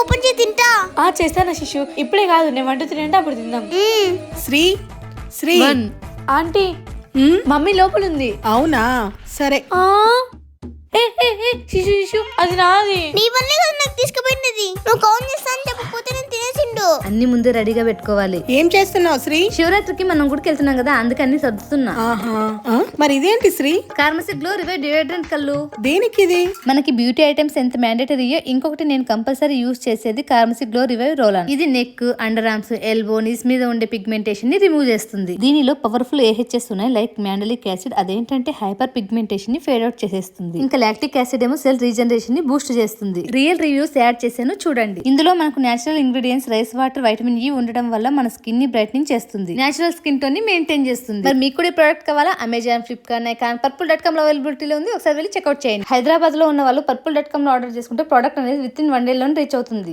Open చేసి తింటా. చేస్తానా శిశు, ఇప్పుడే కాదు, నేను వంట తినంటే అప్పుడు తిందాం. శ్రీ శ్రీ ఆంటీ, మమ్మీ లోపల ఉంది. అవునా, సరే. శిశు శిశు, అది నాది. నీ వల్లే కదా నాకు తీసుకుపోయినది. నువ్వు కౌంట్ చేస్తాను చెప్పకపోతే నేను తినేసిండు. అన్ని ముందే రెడీగా పెట్టుకోవాలి. ఏం చేస్తున్నావు శ్రీ? శివరాత్రికి మనం గుడికి వెళ్తున్నాం కదా, అందుకని సర్దుతున్నా. మరి ఇదేంటి శ్రీ? కార్మసిక్ గ్లో రివైవ్ డియోడ్రెంట్ కళ్ళు. దేనికి ఇది? మనకి బ్యూటీ ఐటమ్స్ ఎంత మ్యాండేటరీయో ఇంకొకటి నేను కంపల్సరీ యూజ్ చేసేది కార్మసిక్ గ్లో రివైవ్ రోల్ ఆన్. ఇది neck, under arms, elbow, knees మీద ఉండే పిగ్మెంటేషన్ ని రిమూవ్ చేస్తుంది. దీనిలో పవర్ఫుల్ AHS ఉన్నాయి, లైక్ మ్యాండలిక్ యాసిడ్. అదేంటంటే హైపర్ పిగ్మెంటేషన్ ని ఫేడ్ అవుట్ చేసేస్తుంది. ఇంకా లాక్టిక్ యాసిడ్ ఏమో సెల్ రీజనరేషన్ ని బూస్ట్ చేస్తుంది. రియల్ రివ్యూస్ యాడ్ చేశాను చూడండి. ఇందులో మనకు natural ingredients, rice water, vitamin E ఉండడం వల్ల మన స్కిన్ ని బ్రైట్నింగ్ చేస్తుంది, నేచురల్ స్కిన్ టోన్ ని మెయింటైన్ చేస్తుంది. మరి మీకు కూడా ఈ ప్రోడక్ట్ కావాలా? అమెజాన్, ఫ్లిప్కార్ట్, నైకాన్, purple.com లో అవైలబిలిటీలో ఉంది. ఒకసారి వెళ్ళి చెక్అౌట్ చేయండి. హైదరాబాద్ లో ఉన్న వాళ్ళు purple.com లో ఆర్డర్ చేసుకుంటే ప్రోడక్ట్ అనేది విత్ ఇన్ 1 day లో రీచ్ అవుతుంది.